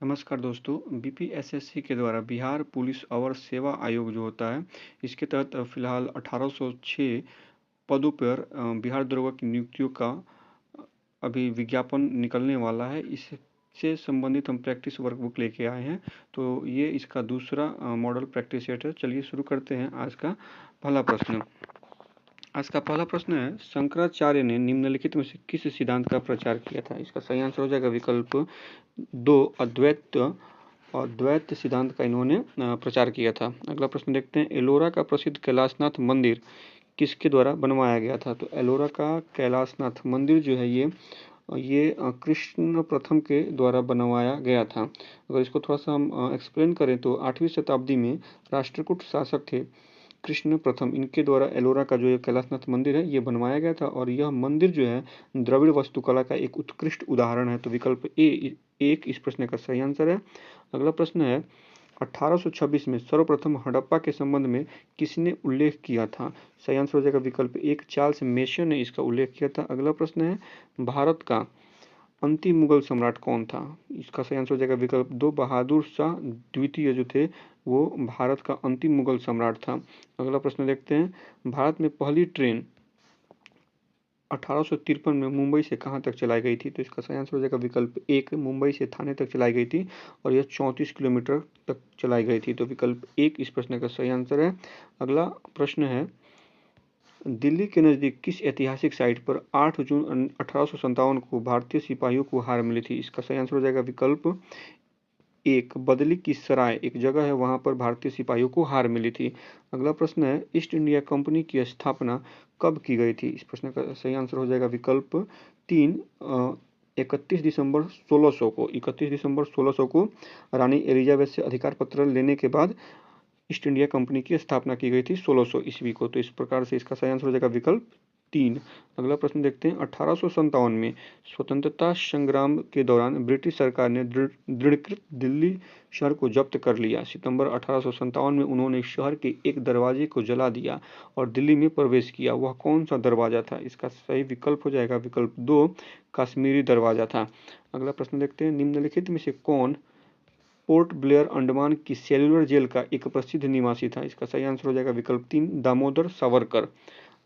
नमस्कार दोस्तों। बीपीएसएससी के द्वारा बिहार पुलिस अवर सेवा आयोग जो होता है, इसके तहत फिलहाल 1806 पदों पर बिहार दरोगा की नियुक्तियों का अभी विज्ञापन निकलने वाला है। इससे संबंधित हम प्रैक्टिस वर्कबुक लेके आए हैं। तो ये इसका दूसरा मॉडल प्रैक्टिस सेट है। चलिए शुरू करते हैं आज का पहला प्रश्न। आज का पहला प्रश्न है, शंकराचार्य ने निम्नलिखित में से किस सिद्धांत का प्रचार किया था? इसका सही आंसर हो जाएगा विकल्प 2, अद्वैत सिद्धांत का इन्होंने प्रचार किया था। अगला प्रश्न देखते हैं, एलोरा का प्रसिद्ध कैलाशनाथ मंदिर किसके द्वारा बनवाया गया था? तो एलोरा का कैलाशनाथ मंदिर जो है ये कृष्ण प्रथम के द्वारा बनवाया गया था। अगर इसको थोड़ा सा हम एक्सप्लेन करें तो 8वीं शताब्दी में राष्ट्रकूट शासक थे कृष्ण प्रथम, इनके द्वारा एलोरा का जो ये कैलाशनाथ मंदिर है ये बनवाया गया था। और यह मंदिर जो है द्रविड़ वास्तुकला का एक उत्कृष्ट उदाहरण है। तो विकल्प ए एक इस प्रश्न का सही आंसर है। अगला प्रश्न है, 1826 में सर्वप्रथम हड़प्पा के संबंध में किसने उल्लेख किया था? सही आंसर हो जाएगा विकल्प एक, चार्ल्स मेसन ने इसका उल्लेख किया था। अगला प्रश्न है, भारत का अंतिम मुगल सम्राट कौन था? इसका सही आंसर हो जाएगा विकल्प 2, बहादुर शाह द्वितीय जो थे वो भारत का अंतिम मुगल सम्राट था। अगला प्रश्न देखते हैं, भारत में पहली ट्रेन 1853 में मुंबई से कहाँ तक चलाई गई थी? तो इसका सही आंसर हो जाएगा विकल्प एक, मुंबई से थाने तक चलाई गई थी और यह 34 किलोमीटर तक चलाई गई थी। तो विकल्प एक इस प्रश्न का सही आंसर है। अगला प्रश्न है, दिल्ली के नज़दीक किस ऐतिहासिक साइट पर 8 जून 1857 को भारतीय सिपाहियों को हार मिली थी? इसका सही आंसर हो जाएगा विकल्प एक, बदली की सराय एक जगह है, वहां पर भारतीय सिपाहियों को हार मिली थी। अगला प्रश्न है, ईस्ट इंडिया कंपनी की स्थापना कब की गई थी? इस प्रश्न का सही आंसर हो जाएगा विकल्प तीन, 31 दिसंबर 1600 को रानी एलिजाबेथ से अधिकार पत्र लेने के बाद ईस्ट इंडिया कंपनी की स्थापना की गई थी 1600 ईस्वी को। तो इस प्रकार से इसका सही आंसर हो जाएगा विकल्प तीन। अगला प्रश्न देखते हैं, 1857 में स्वतंत्रता संग्राम के दौरान ब्रिटिश सरकार ने दृढ़ीकृत दिल्ली शहर को जब्त कर लिया। सितंबर 1857 में उन्होंने शहर के एक दरवाजे को जला दिया और दिल्ली में प्रवेश किया। वह कौन सा दरवाजा था? इसका सही विकल्प हो जाएगा विकल्प दो, कश्मीरी दरवाजा था। अगला प्रश्न देखते हैं, निम्नलिखित में से कौन पोर्ट ब्लेयर अंडमान की सेल्युलर जेल का एक प्रसिद्ध निवासी था? इसका सही आंसर हो जाएगा विकल्प तीन, दामोदर सावरकर।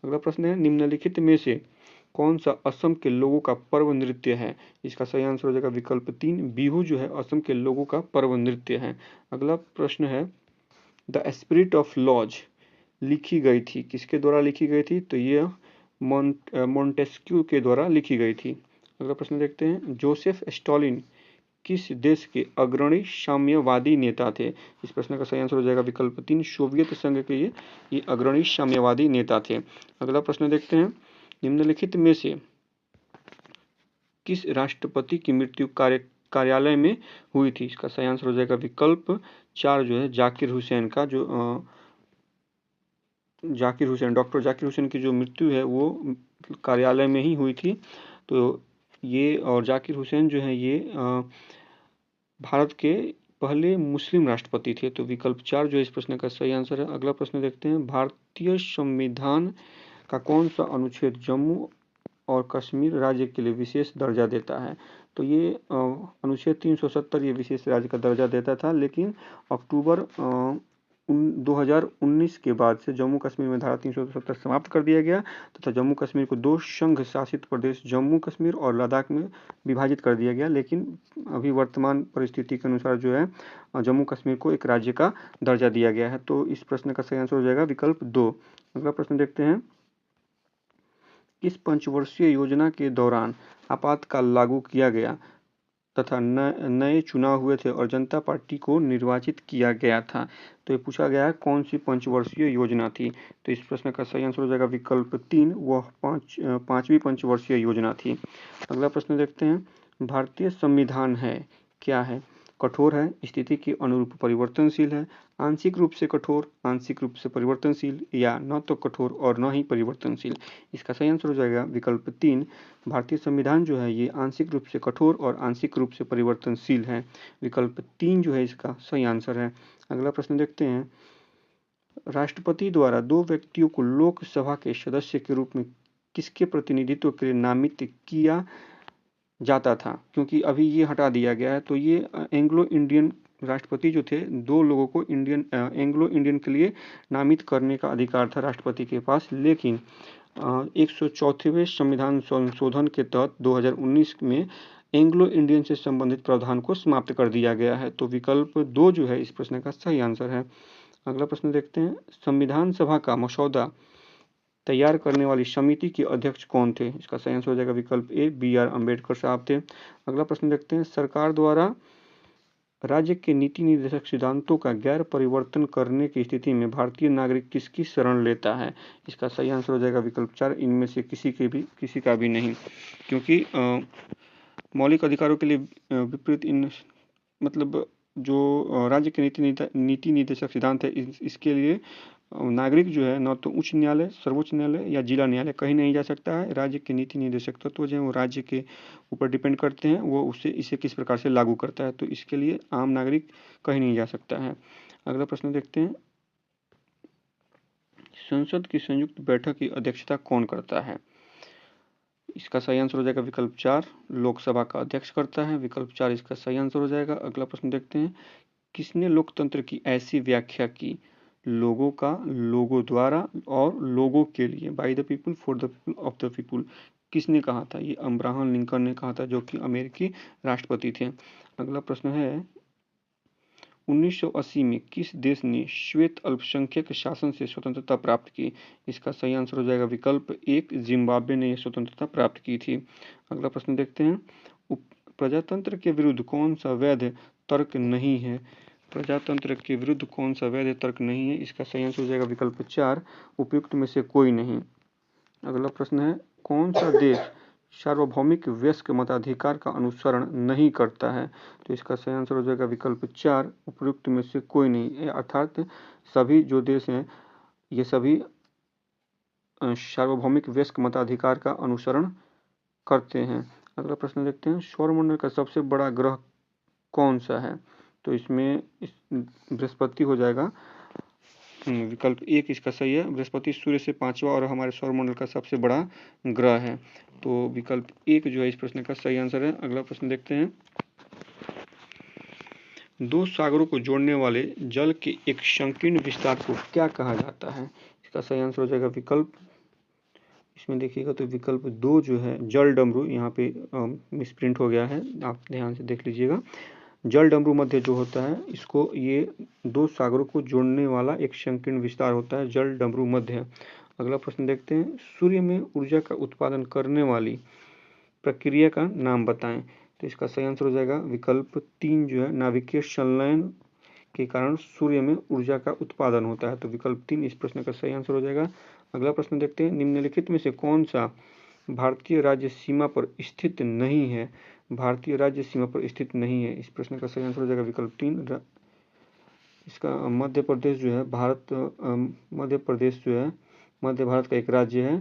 अगला प्रश्न है, निम्नलिखित में से कौन सा असम के लोगों का पर्व नृत्य है? इसका सही आंसर हो जाएगा विकल्प तीन, बिहू जो है असम के लोगों का पर्व नृत्य है। अगला प्रश्न है, द स्पिरिट ऑफ लॉज लिखी गई थी किसके द्वारा लिखी गई थी? तो यह मोंटेस्क्यू के द्वारा लिखी गई थी। अगला प्रश्न देखते हैं, जोसेफ स्टॉलिन किस देश के अग्रणी साम्यवादी नेता थे? इस प्रश्न का सही आंसर हो जाएगा विकल्प तीन, सोवियत संघ के ये अग्रणी साम्यवादी नेता थे। अगला प्रश्न देखते हैं, निम्नलिखित में से किस राष्ट्रपति की मृत्यु कार्यालय में हुई थी? इसका सही आंसर हो जाएगा विकल्प चार जो है जाकिर हुसैन का, जो जाकिर हुसैन, डॉक्टर जाकिर हुसैन की जो मृत्यु है वो कार्यालय में ही हुई थी। तो ये और जाकिर हुसैन जो है ये भारत के पहले मुस्लिम राष्ट्रपति थे। तो विकल्प चार जो इस प्रश्न का सही आंसर है। अगला प्रश्न देखते हैं, भारतीय संविधान का कौन सा अनुच्छेद जम्मू और कश्मीर राज्य के लिए विशेष दर्जा देता है? तो ये अनुच्छेद 370 ये विशेष राज्य का दर्जा देता था, लेकिन अक्टूबर 2019 के बाद से जम्मू कश्मीर में धारा 370 समाप्त कर दिया गया तथा जम्मू कश्मीर को दो संघ शासित प्रदेश जम्मू कश्मीर और लद्दाख में विभाजित कर दिया गया। लेकिन अभी वर्तमान परिस्थिति के अनुसार जो है जम्मू कश्मीर को एक राज्य का दर्जा दिया गया है। तो इस प्रश्न का सही आंसर हो जाएगा विकल्प दो। अगला प्रश्न देखते हैं, किस पंचवर्षीय योजना के दौरान आपातकाल लागू किया गया तथा नए चुनाव हुए थे और जनता पार्टी को निर्वाचित किया गया था? तो ये पूछा गया है कौन सी पंचवर्षीय योजना थी? तो इस प्रश्न का सही आंसर हो जाएगा विकल्प तीन, वह पांचवी पंचवर्षीय योजना थी। अगला प्रश्न देखते हैं, भारतीय संविधान है क्या है? कठोर है, स्थिति के अनुरूप परिवर्तनशील है, आंशिक रूप से कठोर, आंशिक रूप से परिवर्तनशील या न तो कठोर और न ही परिवर्तनशील? इसका सही आंसर हो जाएगा विकल्प तीन, भारतीय संविधान जो है ये आंशिक रूप से कठोर और आंशिक रूप से परिवर्तनशील है। विकल्प तीन जो है इसका सही आंसर है। अगला प्रश्न देखते हैं, राष्ट्रपति द्वारा दो व्यक्तियों को लोकसभा के सदस्य के रूप में किसके प्रतिनिधित्व के लिए नामित किया जाता था, क्योंकि अभी ये हटा दिया गया है। तो ये एंग्लो इंडियन राष्ट्रपति जो थे, दो लोगों को एंग्लो इंडियन के लिए नामित करने का अधिकार था राष्ट्रपति के पास, लेकिन 104वें संविधान संशोधन के तहत 2019 में एंग्लो इंडियन से संबंधित प्रावधान को समाप्त कर दिया गया है। तो विकल्प 2 जो है इस प्रश्न का सही आंसर है। अगला प्रश्न देखते हैं, संविधान सभा का मसौदा तैयार करने वाली समिति के अध्यक्ष कौन थे? इसका सही आंसर हो जाएगा विकल्प ए, बी आर अम्बेडकर साहब थे। अगला प्रश्न देखते हैं, सरकार द्वारा राज्य के नीति निर्देशक सिद्धांतों का गैर परिवर्तन करने की स्थिति में भारतीय नागरिक किसकी शरण लेता है? इसका सही आंसर हो जाएगा विकल्प 4, इनमें से किसी का भी नहीं, क्योंकि मौलिक अधिकारों के लिए विपरीत इन मतलब जो राज्य के नीति निर्देशक सिद्धांत है, इसके लिए नागरिक जो है न तो उच्च न्यायालय, सर्वोच्च न्यायालय या जिला न्यायालय कहीं नहीं जा सकता है। राज्य के नीति निर्देशक तत्व जो है वो राज्य के ऊपर डिपेंड करते हैं, वो इसे किस प्रकार से लागू करता है। तो इसके लिए आम नागरिक कहीं नहीं जा सकता है। अगला प्रश्न देखते हैं, संसद की संयुक्त बैठक की अध्यक्षता कौन करता है? इसका सही आंसर हो जाएगा विकल्प 4, लोकसभा का अध्यक्ष करता है। विकल्प 4 इसका सही आंसर हो जाएगा। अगला प्रश्न देखते हैं, किसने लोकतंत्र की ऐसी व्याख्या की, लोगों का, लोगों द्वारा और लोगों के लिए, by the people, for the people, of the people, किसने कहा था? ये अब्राहम लिंकन ने कहा था, जो कि अमेरिकी राष्ट्रपति थे। अगला प्रश्न है, 1980 में किस देश ने श्वेत अल्पसंख्यक शासन से स्वतंत्रता प्राप्त की? इसका सही आंसर हो जाएगा विकल्प 1, जिम्बाब्वे ने यह स्वतंत्रता प्राप्त की थी। अगला प्रश्न देखते हैं, प्रजातंत्र के विरुद्ध कौन सा वैध तर्क नहीं है? प्रजातंत्र के विरुद्ध कौन सा वैध तर्क नहीं है? इसका सही आंसर हो जाएगा विकल्प 4, उपयुक्त में से कोई नहीं। अगला प्रश्न है, कौन सा देश सार्वभौमिक वयस्क मताधिकार का अनुसरण नहीं करता है? तो इसका सही आंसर हो जाएगा विकल्प 4, उपयुक्त में से कोई नहीं, अर्थात सभी जो देश हैं ये सभी सार्वभौमिक वयस्क मताधिकार का अनुसरण करते हैं। अगला प्रश्न देखते हैं, सौरमंडल का सबसे बड़ा ग्रह कौन सा है? तो इसमें बृहस्पति हो जाएगा, विकल्प 1 इसका सही है। बृहस्पति सूर्य से 5वां और हमारे सौरमंडल का सबसे बड़ा ग्रह है। तो विकल्प 1 जो है इस प्रश्न का सही आंसर है। अगला प्रश्न देखते हैं, दो सागरों को जोड़ने वाले जल के एक संकीर्ण विस्तार को क्या कहा जाता है? इसका सही आंसर हो जाएगा विकल्प, इसमें देखिएगा तो विकल्प 2 जो है जल डमरू, यहाँ पे मिसप्रिंट हो गया है, आप ध्यान से देख लीजिएगा। जल डमरू मध्य जो होता है, इसको ये दो सागरों को जोड़ने वाला एक संकीर्ण विस्तार होता है, जल डमरू मध्य। अगला प्रश्न देखते हैं, सूर्य में ऊर्जा का उत्पादन करने वाली प्रक्रिया का नाम बताएं। तो इसका सही आंसर हो जाएगा विकल्प 3 जो है, नाभिकीय संलयन के कारण सूर्य में ऊर्जा का उत्पादन होता है। तो विकल्प 3 इस प्रश्न का सही आंसर हो जाएगा। अगला प्रश्न देखते हैं, निम्नलिखित में से कौन सा भारतीय राज्य सीमा पर स्थित नहीं है? भारतीय राज्य सीमा पर स्थित नहीं है, इस प्रश्न का सही आंसर हो जाएगा विकल्प 3। इसका मध्य प्रदेश जो है, मध्य प्रदेश जो है मध्य भारत का एक राज्य है,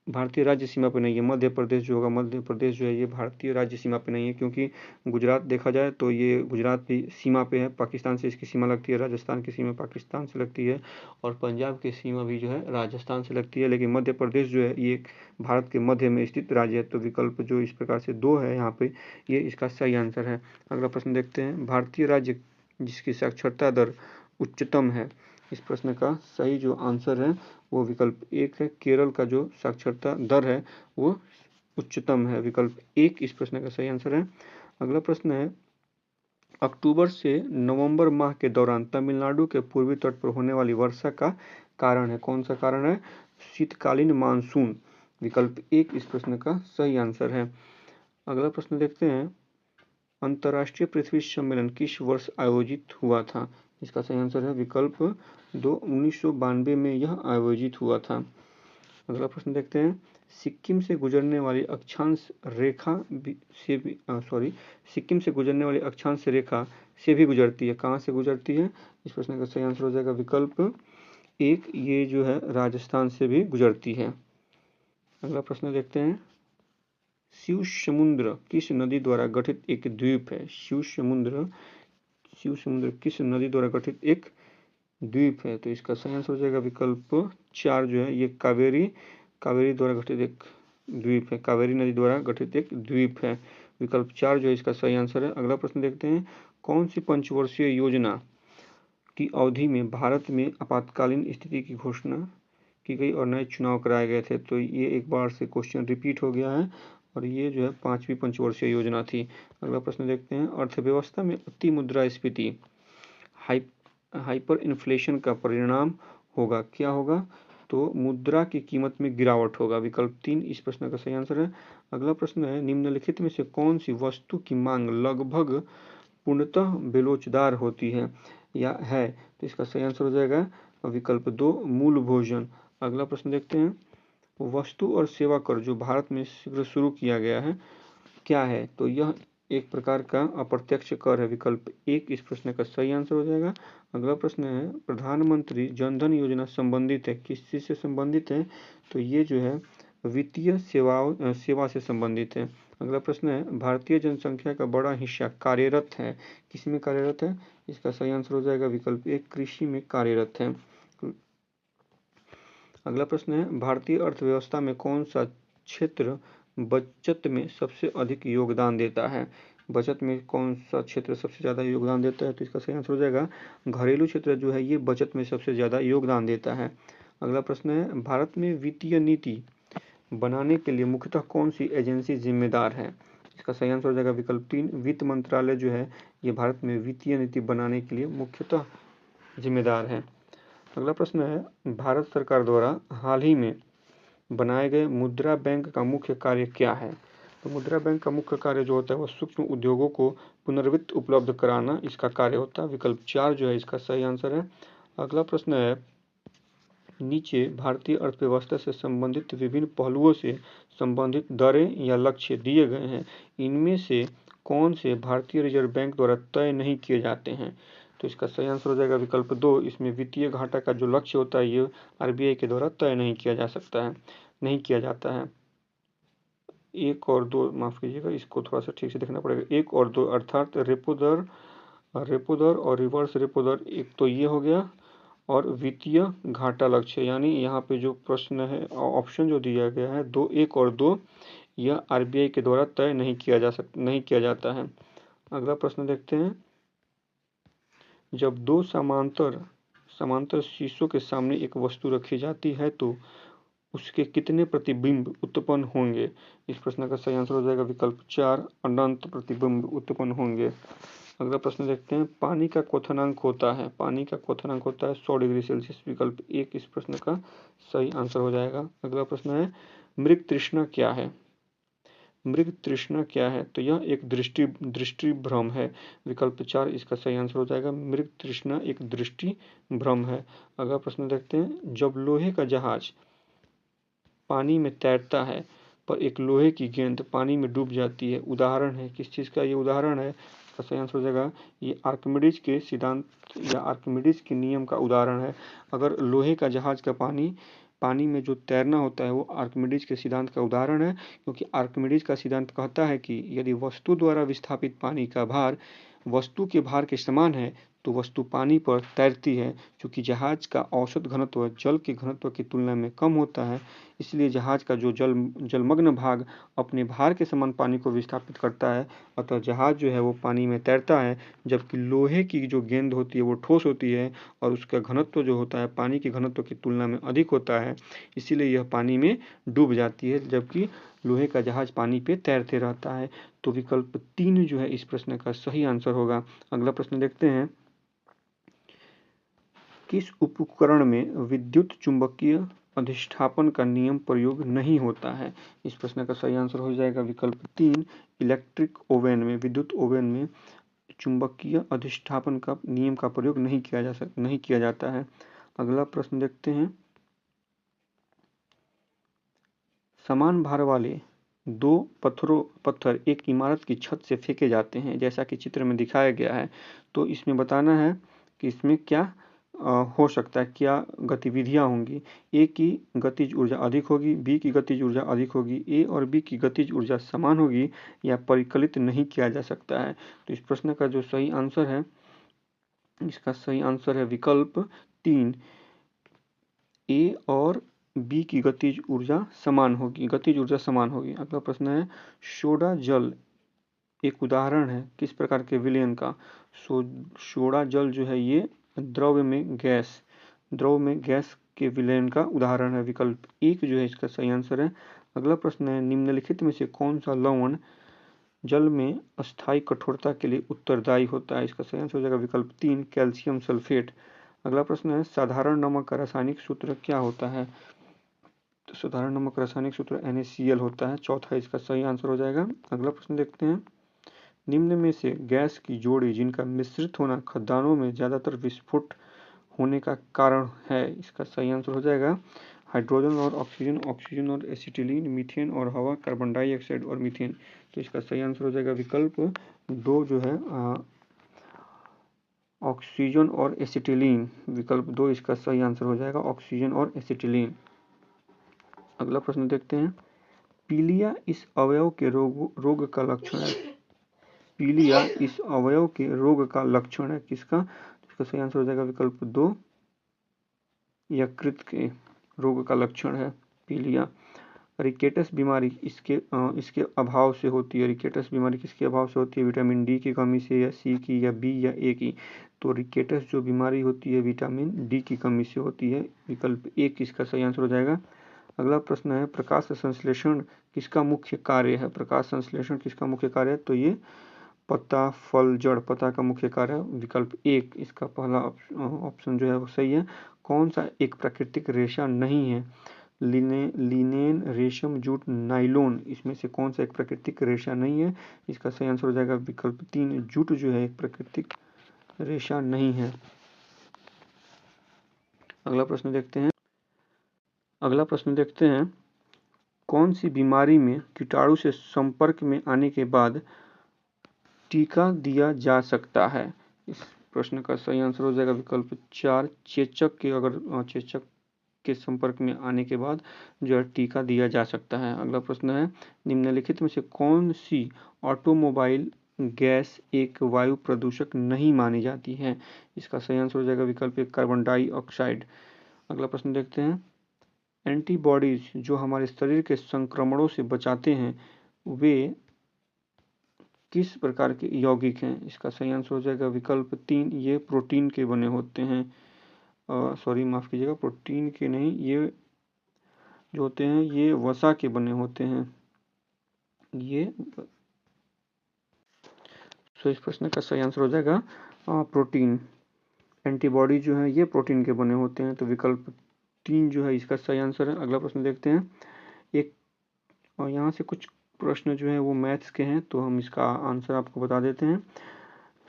भारतीय राज्य सीमा पे नहीं है। मध्य प्रदेश जो होगा, मध्य प्रदेश जो है ये भारतीय राज्य सीमा पे नहीं है, क्योंकि गुजरात देखा जाए तो ये गुजरात भी सीमा पे है, पाकिस्तान से इसकी सीमा लगती है, राजस्थान की सीमा पाकिस्तान से लगती है और पंजाब की सीमा भी जो है राजस्थान से लगती है। लेकिन मध्य प्रदेश जो है ये भारत के मध्य में स्थित राज्य है। तो विकल्प जो इस प्रकार से 2 है यहाँ पे, ये इसका सही आंसर है। अगला प्रश्न देखते हैं, भारतीय राज्य जिसकी साक्षरता दर उच्चतम है, इस प्रश्न का सही जो आंसर है वो विकल्प 1 है। केरल का जो साक्षरता दर है वो उच्चतम है, विकल्प 1 इस प्रश्न का सही आंसर है। अगला प्रश्न है, अक्टूबर से नवंबर माह के दौरान तमिलनाडु के पूर्वी तट पर होने वाली वर्षा का कारण है, कौन सा कारण है? शीतकालीन मानसून, विकल्प 1 इस प्रश्न का सही आंसर है। अगला प्रश्न देखते हैं, अंतर्राष्ट्रीय पृथ्वी सम्मेलन किस वर्ष आयोजित हुआ था? इसका सही आंसर है विकल्प 2, 1992 में यह आयोजित हुआ था। अगला प्रश्न देखते हैं, सिक्किम से गुजरने वाली अक्षांश रेखा सिक्किम से गुजरने वाली अक्षांश रेखा से भी गुजरती है, कहाँ से गुजरती है? इस प्रश्न का सही आंसर हो जाएगा विकल्प 1, ये जो है राजस्थान से भी गुजरती है। अगला प्रश्न देखते हैं, शिव समुद्र किस नदी द्वारा गठित एक द्वीप है? शिव समुद्र किस नदी द्वारा गठित एक द्वीप है? तो इसका सही आंसर हो जाएगा विकल्प 4 जो है, ये कावेरी द्वारा गठित एक द्वीप है, कावेरी नदी द्वारा गठित एक द्वीप है। विकल्प 4 जो है इसका सही आंसर है। अगला प्रश्न देखते हैं, कौन सी पंचवर्षीय योजना की अवधि में भारत में आपातकालीन स्थिति की घोषणा की गई और नए चुनाव कराए गए थे? तो ये एक बार से क्वेश्चन रिपीट हो गया है और ये जो है 5वीं पंचवर्षीय योजना थी। अगला प्रश्न देखते हैं, अर्थव्यवस्था में अति मुद्रास्फीति हाइपर इन्फ्लेशन का परिणाम होगा, क्या होगा? तो मुद्रा की कीमत में गिरावट होगा। विकल्प 3 इस प्रश्न का सही आंसर है। अगला प्रश्न है, निम्नलिखित में से कौन सी वस्तु की मांग लगभग पूर्णतः बेलोचदार होती है या है? तो इसका सही आंसर हो जाएगा विकल्प 2 मूल भोजन। अगला प्रश्न देखते हैं, वस्तु और सेवा कर जो भारत में शीघ्र शुरू किया गया है क्या है? तो यह एक प्रकार का अप्रत्यक्ष कर है। विकल्प 1 इस प्रश्न का सही आंसर हो जाएगा। अगला प्रश्न है, प्रधानमंत्री जनधन योजना संबंधित है, किस चीज से संबंधित है? तो ये जो है वित्तीय सेवा से संबंधित है। अगला प्रश्न है, भारतीय जनसंख्या का बड़ा हिस्सा कार्यरत है, किसमें कार्यरत है? इसका सही आंसर हो जाएगा विकल्प 1 कृषि में कार्यरत है। अगला प्रश्न है, भारतीय अर्थव्यवस्था में कौन सा क्षेत्र बचत में सबसे अधिक योगदान देता है? बचत में कौन सा क्षेत्र सबसे ज़्यादा योगदान देता है? तो इसका सही आंसर हो जाएगा घरेलू क्षेत्र जो है ये बचत में सबसे ज़्यादा योगदान देता है। अगला प्रश्न है, भारत में वित्तीय नीति बनाने के लिए मुख्यतः कौन सी एजेंसी जिम्मेदार है? इसका सही आंसर हो जाएगा विकल्प 3 वित्त मंत्रालय जो है ये भारत में वित्तीय नीति बनाने के लिए मुख्यतः जिम्मेदार है। अगला प्रश्न है, भारत सरकार द्वारा हाल ही में बनाए गए मुद्रा बैंक का मुख्य कार्य क्या है? तो मुद्रा बैंक का मुख्य कार्य जो होता है वह सूक्ष्म उद्योगों को पुनर्वित्त उपलब्ध कराना इसका कार्य होता है। विकल्प 4 जो है इसका सही आंसर है। अगला प्रश्न है, नीचे भारतीय अर्थव्यवस्था से संबंधित विभिन्न पहलुओं से संबंधित दरें या लक्ष्य दिए गए हैं, इनमें से कौन से भारतीय रिजर्व बैंक द्वारा तय नहीं किए जाते हैं? तो इसका सही आंसर हो जाएगा विकल्प 2 इसमें वित्तीय घाटा का जो लक्ष्य होता है ये आरबीआई के द्वारा तय नहीं किया जा सकता है, नहीं किया जाता है। 1 और 2 माफ कीजिएगा, इसको थोड़ा सा ठीक से देखना पड़ेगा। 1 और 2 अर्थात रेपो दर और रिवर्स रेपो दर, एक तो ये हो गया और वित्तीय घाटा लक्ष्य, यानी यहाँ पे जो प्रश्न है ऑप्शन जो दिया गया है 1 और 2 यह आरबीआई के द्वारा तय नहीं किया जाता है। अगला प्रश्न देखते हैं, जब दो समांतर शीशों के सामने एक वस्तु रखी जाती है तो उसके कितने प्रतिबिंब उत्पन्न होंगे? इस प्रश्न का सही आंसर हो जाएगा विकल्प 4 अनंत प्रतिबिंब उत्पन्न होंगे। अगला प्रश्न देखते हैं, पानी का क्वथनांक होता है 100 डिग्री सेल्सियस। विकल्प 1 इस प्रश्न का सही आंसर हो जाएगा। अगला प्रश्न है, मृग तृष्णा क्या है? तो यह एक दृष्टि भ्रम है। विकल्प 4 इसका सही आंसर हो जाएगा। मृग तृष्णा एक दृष्टि भ्रम है। अगला प्रश्न देखते हैं, जब लोहे का जहाज पानी में तैरता है पर एक लोहे की गेंद पानी में डूब जाती है, उदाहरण है, किस चीज़ का ये उदाहरण है? इसका सही आंसर हो जाएगा ये आर्किमिडीज के सिद्धांत या आर्किमिडीज के नियम का उदाहरण है। अगर लोहे का जहाज का पानी में जो तैरना होता है वो आर्किमिडीज के सिद्धांत का उदाहरण है, क्योंकि आर्किमिडीज का सिद्धांत कहता है कि यदि वस्तु द्वारा विस्थापित पानी का भार वस्तु के भार के समान है तो वस्तु पानी पर तैरती है। चूंकि जहाज का औसत घनत्व जल के घनत्व की तुलना में कम होता है, इसलिए जहाज का जो जलमग्न भाग अपने भार के समान पानी को विस्थापित करता है, अतः जहाज जो है वो पानी में तैरता है। जबकि लोहे की जो गेंद होती है वो ठोस होती है और उसका घनत्व जो होता है पानी के घनत्व की तुलना में अधिक होता है, इसीलिए यह पानी में डूब जाती है, जबकि लोहे का जहाज पानी पे तैरते रहता है। तो विकल्प 3 जो है इस प्रश्न का सही आंसर होगा। अगला प्रश्न देखते हैं, किस उपकरण में विद्युत चुंबकीय अधिष्ठापन का नियम प्रयोग नहीं होता है? इस प्रश्न का सही आंसर हो जाएगा विकल्प 3 इलेक्ट्रिक ओवन में, विद्युत ओवन में चुंबकीय अधिष्ठापन का नियम का प्रयोग नहीं किया जाता है। अगला प्रश्न देखते हैं, समान भार वाले दो पत्थर एक इमारत की छत से फेंके जाते हैं जैसा कि चित्र में दिखाया गया है, तो इसमें बताना है कि इसमें क्या हो सकता है, क्या गतिविधियां होंगी। ए की गतिज ऊर्जा अधिक होगी, बी की गतिज ऊर्जा अधिक होगी, ए और बी की गतिज ऊर्जा समान होगी या परिकलित नहीं किया जा सकता है। तो इस प्रश्न का जो सही आंसर है, इसका सही आंसर है विकल्प 3 ए और बी की गतिज ऊर्जा समान होगी, गतिज ऊर्जा समान होगी। अगला प्रश्न है सोडा जल एक उदाहरण है किस प्रकार के विलयन का। सोडा जल जो है ये द्रव में गैस के विलयन का उदाहरण है। विकल्प एक जो है इसका सही आंसर है। अगला प्रश्न है निम्नलिखित में से कौन सा लवण जल में अस्थायी कठोरता के लिए उत्तरदायी होता है। इसका सही आंसर हो जाएगा विकल्प 3 कैल्शियम सल्फेट। अगला प्रश्न है साधारण नमक का रासायनिक सूत्र क्या होता है। तो साधारण नमक का रासायनिक सूत्र NaCl होता है। चौथा इसका सही आंसर हो जाएगा। अगला प्रश्न देखते हैं निम्न में से गैस की जोड़ी जिनका मिश्रित होना खदानों में ज्यादातर विस्फोट होने का कारण है। इसका सही आंसर हो जाएगा हाइड्रोजन और ऑक्सीजन, ऑक्सीजन और एसिटिलीन, मीथेन और हवा, कार्बन डाइऑक्साइड और मीथेन। तो इसका सही आंसर हो जाएगा विकल्प 2 जो है ऑक्सीजन और एसिटिलीन। विकल्प 2 इसका सही आंसर हो जाएगा ऑक्सीजन और एसिटिलीन। अगला प्रश्न देखते हैं पीलिया इस अवयव के रोग का लक्षण है। पीलिया इस अवयव के रोग का लक्षण है किसका। इसका सही आंसर हो जाएगा विकल्प 2 यकृत के रोग का लक्षण है पीलिया। रिकेटस बीमारी इसके अभाव से होती है। रिकेटस बीमारी किसके अभाव से होती है। विटामिन डी की कमी से या सी की या बी या ए की। तो रिकेटस जो बीमारी होती है विटामिन डी की कमी से होती है। विकल्प 1 इसका सही आंसर हो जाएगा। अगला प्रश्न है प्रकाश संश्लेषण किसका मुख्य कार्य है। प्रकाश संश्लेषण किसका मुख्य कार्य है। तो ये पत्ता फल जड़ पत्ता का मुख्य कार्य है। विकल्प 1 इसका पहला ऑप्शन जो है वो सही है। कौन सा एक प्राकृतिक रेशा नहीं है। लिनेन, रेशम, जूट, नाइलोन इसमें से कौन सा एक प्राकृतिक रेशा नहीं है। इसका सही आंसर हो जाएगा विकल्प 3 जूट जो है एक प्राकृतिक रेशा नहीं है। अगला प्रश्न देखते हैं कौन सी बीमारी में कीटाणु से संपर्क में आने के बाद टीका दिया जा सकता है। इस प्रश्न का सही आंसर हो जाएगा विकल्प 4 चेचक के संपर्क में आने के बाद जो है टीका दिया जा सकता है। अगला प्रश्न है निम्नलिखित में से कौन सी ऑटोमोबाइल गैस एक वायु प्रदूषक नहीं मानी जाती है। इसका सही आंसर हो जाएगा विकल्प 1 कार्बन डाइऑक्साइड। अगला प्रश्न देखते हैं एंटीबॉडीज जो हमारे शरीर के संक्रमणों से बचाते हैं वे किस प्रकार के यौगिक हैं। इसका सही आंसर हो जाएगा विकल्प 3 ये प्रोटीन के बने होते हैं। माफ कीजिएगा प्रोटीन के नहीं ये जो होते हैं ये वसा के बने होते हैं ये। तो इस प्रश्न का सही आंसर हो जाएगा प्रोटीन। एंटीबॉडी जो है ये प्रोटीन के बने होते हैं। तो विकल्प 3 जो है इसका सही आंसर है। अगला प्रश्न देखते हैं एक और यहाँ से कुछ प्रश्न जो है वो मैथ्स के हैं तो हम इसका आंसर आपको बता देते हैं।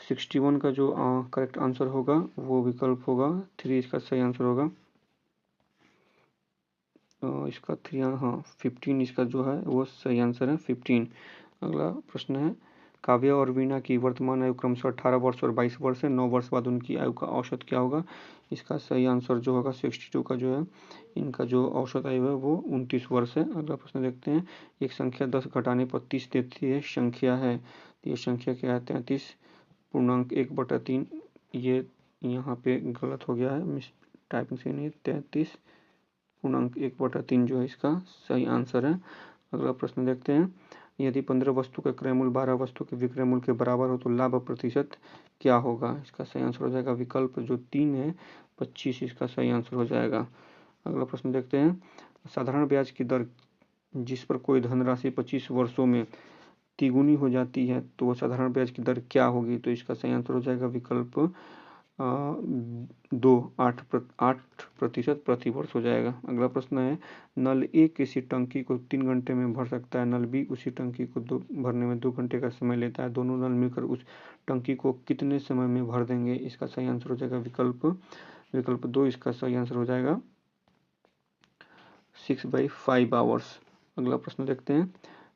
61 का जो करेक्ट आंसर होगा वो विकल्प होगा 3 इसका सही आंसर होगा। इसका 15 इसका जो है वो सही आंसर है 15। अगला प्रश्न है काव्य और वीणा की वर्तमान आयु क्रमशः 18 वर्ष और 22 वर्ष है। 9 वर्ष बाद उनकी आयु का औसत क्या होगा। इसका सही आंसर जो होगा 62 का जो है इनका जो औसत आयु है वो 29 वर्ष है। अगला प्रश्न देखते हैं एक संख्या 10 घटाने पर 30 देती है संख्या है। ये संख्या क्या है 33 पूर्णांक 1/3। ये यहाँ पे गलत हो गया है टाइपिंग से नहीं 33 पूर्णांक 1/3 जो है इसका सही आंसर है। अगला प्रश्न देखते हैं यदि 15 वस्तु का क्रय मूल्य 12 वस्तु के विक्रय मूल्य के बराबर हो तो लाभ प्रतिशत क्या होगा। इसका सही आंसर हो जाएगा विकल्प जो 3 है 25 इसका सही आंसर हो जाएगा। अगला प्रश्न देखते हैं साधारण ब्याज की दर जिस पर कोई धनराशि 25 वर्षों में तिगुनी हो जाती है तो वो साधारण ब्याज की दर क्या होगी। तो इसका सही आंसर हो जाएगा विकल्प 8% प्रति वर्ष हो जाएगा। अगला प्रश्न है नल ए किसी टंकी को 3 घंटे में भर सकता है। नल बी उसी टंकी को भरने में 2 घंटे का समय लेता है। दोनों नल मिलकर उस टंकी को कितने समय में भर देंगे। इसका सही आंसर हो जाएगा विकल्प 2 इसका सही आंसर हो जाएगा 6/5 आवर्स। अगला प्रश्न देखते हैं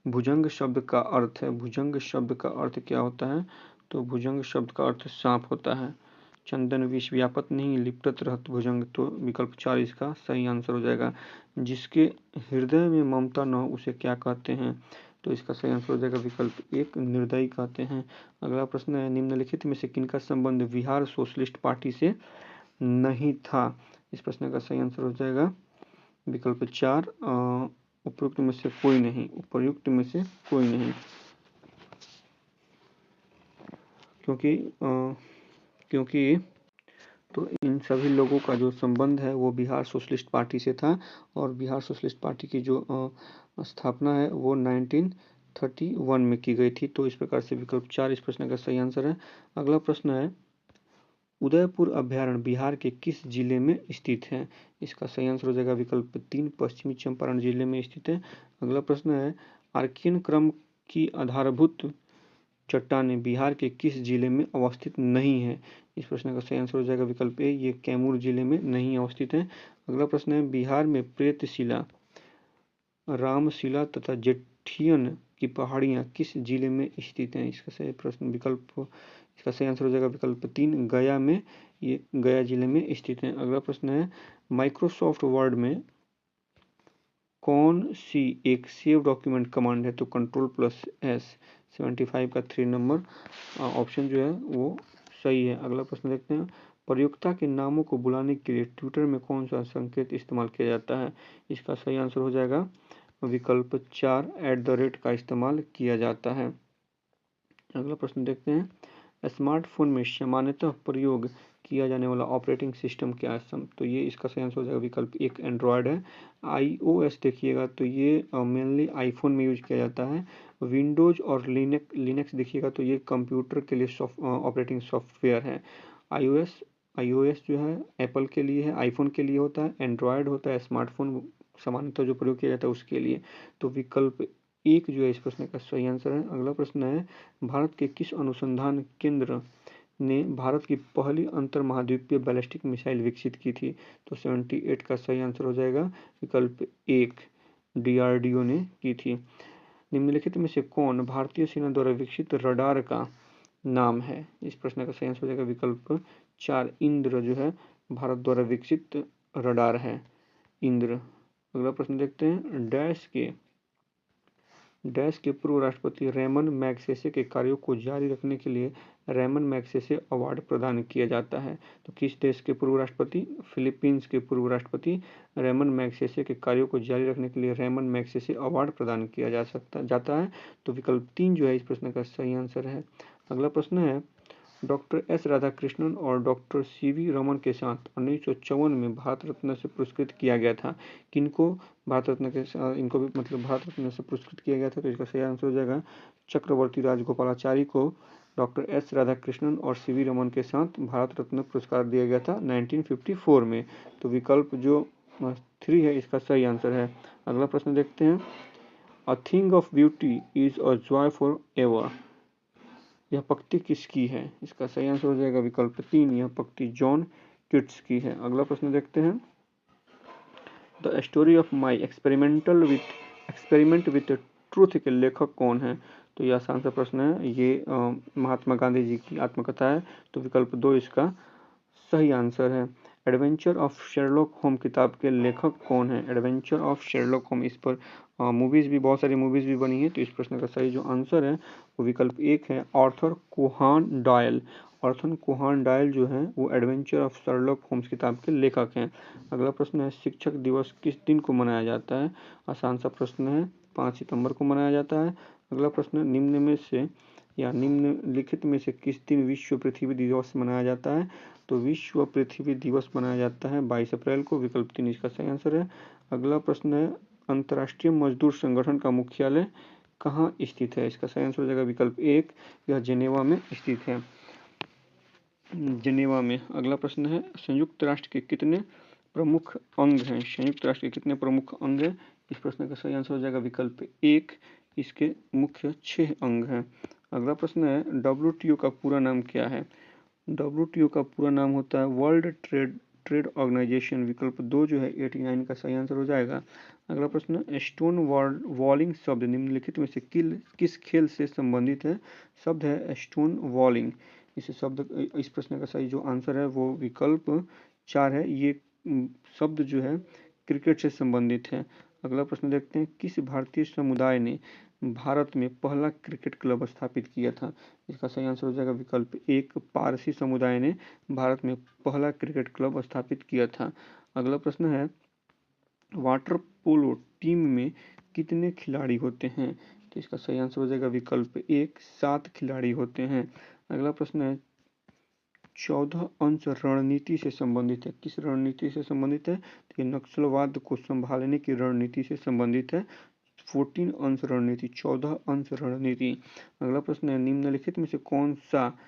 भुजंग शब्द का अर्थ है। भुजंग शब्द का अर्थ क्या होता है। तो भुजंग शब्द का अर्थ सांप होता है। चंदन विष व्यापत नहीं लिपटत रहत भुजंग। तो विकल्प 4 इसका सही आंसर हो जाएगा। जिसके हृदय में ममता न हो उसे क्या कहते हैं। तो इसका सही आंसर हो जाएगा विकल्प 1 निर्दयी कहते हैं। अगला प्रश्न है निम्नलिखित में से किनका संबंध बिहार सोशलिस्ट पार्टी से नहीं था। इस प्रश्न का सही आंसर हो जाएगा विकल्प 4 उपयुक्त में से कोई नहीं, उपयुक्त में से कोई नहीं, क्योंकि तो इन सभी लोगों का जो संबंध है वो बिहार सोशलिस्ट पार्टी से था, और बिहार सोशलिस्ट पार्टी की जो स्थापना है वो 1931 में की गई थी। तो इस प्रकार से विकल्प 4 इस प्रश्न का सही आंसर है। अगला प्रश्न है, उदयपुर अभ्यारण्य बिहार के किस जिले में स्थित है? इसका सही आंसर हो जाएगा विकल्प 3, पश्चिमी चंपारण जिले में स्थित है। अगला प्रश्न है, आर्कियन क्रम की आधारभूत चट्टानें बिहार के किस जिले में अवस्थित नहीं है? इस प्रश्न का सही आंसर हो जाएगा विकल्प ए, ये कैमूर जिले में नहीं अवस्थित है। अगला प्रश्न है, बिहार में प्रेतशिला, रामशिला तथा जेठियन की पहाड़ियां किस जिले में स्थित हैं? इसका सही प्रश्न इसका सही आंसर हो जाएगा विकल्प 3, गया में, ये गया जिले में स्थित है। अगला प्रश्न है, माइक्रोसॉफ्ट वर्ड में कौन सी एक सेव डॉक्यूमेंट कमांड है? तो Ctrl+S, 75 का 3 नंबर ऑप्शन जो है वो सही है। अगला प्रश्न देखते हैं, प्रयोक्ता के नामों को बुलाने के लिए ट्विटर में कौन सा संकेत इस्तेमाल किया जाता है? इसका सही आंसर हो जाएगा विकल्प 4, @ का इस्तेमाल किया जाता है। अगला प्रश्न देखते हैं, स्मार्टफोन में सामान्यतः प्रयोग किया जाने वाला ऑपरेटिंग सिस्टम क्या है? तो ये इसका सही आंसर हो जाएगा विकल्प 1, एंड्रॉयड है। iOS देखिएगा तो ये मेनली आईफोन में यूज किया जाता है। विंडोज और लिनक्स देखिएगा तो ये कंप्यूटर के लिए ऑपरेटिंग सॉफ्टवेयर है। iOS जो है एप्पल के लिए है, आईफोन के लिए होता है। एंड्रॉयड होता है स्मार्टफोन सामान्यतः जो प्रयोग किया जाता है उसके लिए। तो विकल्प 1 जो है इस प्रश्न का सही आंसर है। अगला प्रश्न है, भारत के किस अनुसंधान केंद्र ने भारत की पहली अंतरमहाद्वीपीय बैलिस्टिक मिसाइल विकसित की थी? तो 78 का सही आंसर हो जाएगा विकल्प 1, DRDO ने की थी। निम्नलिखित में से कौन भारतीय सेना द्वारा विकसित रडार का नाम है? इस प्रश्न का सही आंसर हो जाएगा विकल्प 4, इंद्र जो है भारत द्वारा विकसित रडार है, इंद्र। अगला प्रश्न देखते हैं, डैश के पूर्व राष्ट्रपति रेमन मैग्सेसे के कार्यों को जारी रखने के लिए रेमन मैग्सेसे अवार्ड प्रदान किया जाता है? तो किस देश के पूर्व राष्ट्रपति? फिलीपींस के पूर्व राष्ट्रपति रेमन मैग्सेसे के कार्यों को जारी रखने के लिए रेमन मैग्सेसे अवार्ड प्रदान किया जाता है। तो विकल्प 3 जो है इस प्रश्न का सही आंसर है। अगला प्रश्न है, डॉक्टर एस राधाकृष्णन और डॉक्टर सीवी रमन के साथ 1954 में भारत रत्न से पुरस्कृत किया गया था। किनको भारत रत्न के साथ, इनको भी मतलब भारत रत्न से पुरस्कृत किया गया था? तो इसका सही आंसर हो जाएगा चक्रवर्ती राजगोपालाचारी को डॉक्टर एस राधाकृष्णन और सीवी रमन के साथ भारत रत्न पुरस्कार दिया गया था 1954 में। तो विकल्प जो 3 है इसका सही आंसर है। अगला प्रश्न देखते हैं, a thing of beauty is a joy for ever, यह पंक्ति किसकी है? इसका सही आंसर हो जाएगा विकल्प 3, यह पंक्ति जॉन किट्स की है। अगला प्रश्न देखते हैं, the story of my experiment with truth के लेखक कौन है? तो यह आसान सा प्रश्न है, ये महात्मा गांधी जी की आत्मकथा है। तो विकल्प 2 इसका सही आंसर है। एडवेंचर ऑफ शेरलॉक होम किताब के लेखक कौन है? एडवेंचर ऑफ शेरलॉक होम, इस पर मूवीज भी, बहुत सारी मूवीज भी बनी है। तो इस प्रश्न का सही जो आंसर है वो विकल्प 1 है, आर्थर कोहान डॉयल। आर्थर कोहान डॉयल जो है वो एडवेंचर ऑफ शेरलॉक होम्स किताब के लेखक हैं। अगला प्रश्न है, शिक्षक दिवस किस दिन को मनाया जाता है? आसान सा प्रश्न है, 5 सितंबर को मनाया जाता है। अगला प्रश्न, निम्नलिखित में से किस दिन विश्व पृथ्वी दिवस मनाया जाता है? तो विश्व पृथ्वी दिवस मनाया जाता है 22 अप्रैल को, विकल्प 3 इसका सही आंसर है। अगला प्रश्न है, अंतर्राष्ट्रीय मजदूर संगठन का मुख्यालय कहाँ स्थित है? इसका सही आंसर हो जाएगा विकल्प 1, यह जेनेवा में स्थित है, जेनेवा में। अगला प्रश्न है, संयुक्त राष्ट्र के कितने प्रमुख अंग हैं? संयुक्त राष्ट्र के कितने प्रमुख अंग हैं? इस प्रश्न का सही आंसर हो जाएगा विकल्प 1, इसके मुख्य 6 अंग हैं। अगला प्रश्न है, WTO का पूरा नाम क्या है? WTO का पूरा नाम होता है वर्ल्ड ट्रेड ऑर्गेनाइजेशन, विकल्प 2 जो है 89 का सही आंसर हो जाएगा। अगला प्रश्न, स्टोन वॉलिंग शब्द निम्नलिखित में से किस खेल से संबंधित है? शब्द है स्टोन वॉलिंग, इस प्रश्न का सही जो आंसर है वो विकल्प 4 है, ये शब्द जो है क्रिकेट से संबंधित है। अगला प्रश्न देखते हैं, किस भारतीय समुदाय ने भारत में पहला क्रिकेट क्लब स्थापित किया था? इसका सही आंसर हो जाएगा विकल्प 1, पारसी समुदाय ने भारत में पहला क्रिकेट क्लब स्थापित किया था। अगला प्रश्न है, वाटर पोलो टीम में कितने खिलाड़ी होते हैं? तो इसका सही आंसर हो जाएगा विकल्प एक, 7 खिलाड़ी होते हैं। अगला प्रश्न है 14 अंश रणनीति से संबंधित है। किस रणनीति से संबंधित है? तो ये नक्सलवाद को संभालने की रणनीति से संबंधित है। 14 अंश रणनीति, 14 अंश रणनीति। अगला प्रश्न है निम्नलिखित में से कौन सा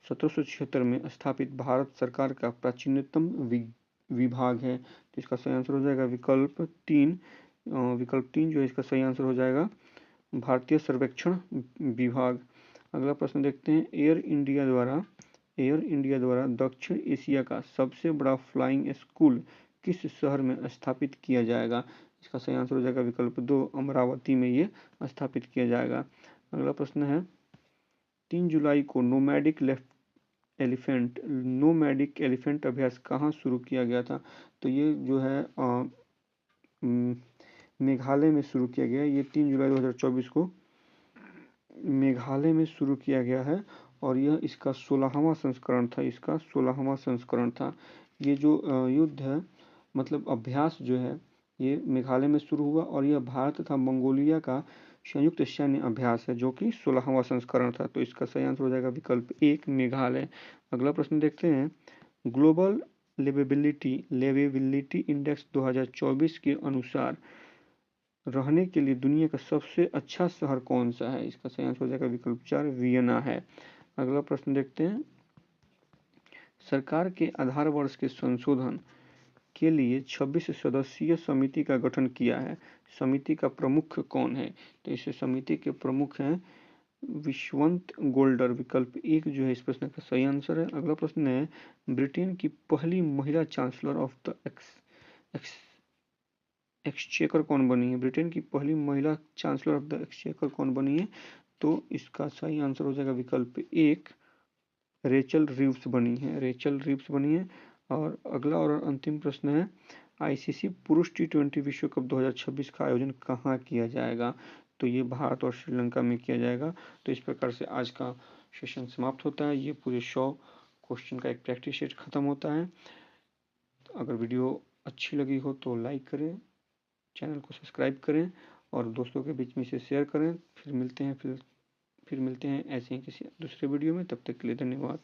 1776 में स्थापित भारत सरकार का प्राचीनतम विभाग है? तो इसका सही आंसर हो जाएगा विकल्प तीन। विकल्प तीन जो है इसका सही आंसर हो जाएगा भारतीय सर्वेक्षण विभाग। अगला प्रश्न देखते हैं एयर इंडिया द्वारा दक्षिण एशिया का सबसे बड़ा फ्लाइंग स्कूल किस शहर में स्थापित किया जाएगा? इसका सही आंसर हो जाएगा विकल्प दो, अमरावती में ये स्थापित किया जाएगा। अगला प्रश्न है 3 जुलाई को नोमैडिक एलिफेंट अभ्यास कहाँ शुरू किया गया था? तो ये जो है मेघालय में शुरू किया गया है। ये 3 जुलाई 2024 को मेघालय में शुरू किया गया है और यह इसका 16वां संस्करण था। ये जो युद्ध है मतलब अभ्यास जो है ये मेघालय में शुरू हुआ और यह भारत तथा मंगोलिया का संयुक्त सैन्य अभ्यास है जो कि 16वां संस्करण था। तो इसका सही आंसर हो जाएगा विकल्प एक, मेघालय। अगला प्रश्न देखते हैं ग्लोबल लिवेबिलिटी इंडेक्स 2024 के अनुसार रहने के लिए दुनिया का सबसे अच्छा शहर कौन सा है? इसका सही आंसर हो जाएगा विकल्प चार, वियना है। अगला प्रश्न देखते हैं सरकार के आधार वर्ष के संशोधन के लिए 26 सदस्यीय समिति का गठन किया है। समिति का प्रमुख कौन है? तो इस समिति के प्रमुख हैं विश्वंत गोल्डर। विकल्प एक जो है इस प्रश्न का सही आंसर है। अगला प्रश्न है ब्रिटेन की पहली महिला चांसलर ऑफ द एक्सचेकर कौन बनी है? ब्रिटेन की पहली महिला चांसलर ऑफ द एक्सचेकर कौन बनी है? तो इसका सही आंसर हो जाएगा विकल्प एक, रेचल रिव्स बनी है। और अगला और अंतिम प्रश्न है आईसीसी पुरुष T20 विश्व कप 2026 का आयोजन कहाँ किया जाएगा? तो ये भारत और श्रीलंका में किया जाएगा। तो इस प्रकार से आज का सेशन समाप्त होता है। ये पूरे 100 क्वेश्चन का एक प्रैक्टिस सेट खत्म होता है। अगर वीडियो अच्छी लगी हो तो लाइक करें, चैनल को सब्सक्राइब करें और दोस्तों के बीच में इसे शेयर करें। फिर मिलते हैं ऐसे ही किसी दूसरे वीडियो में। तब तक के लिए धन्यवाद।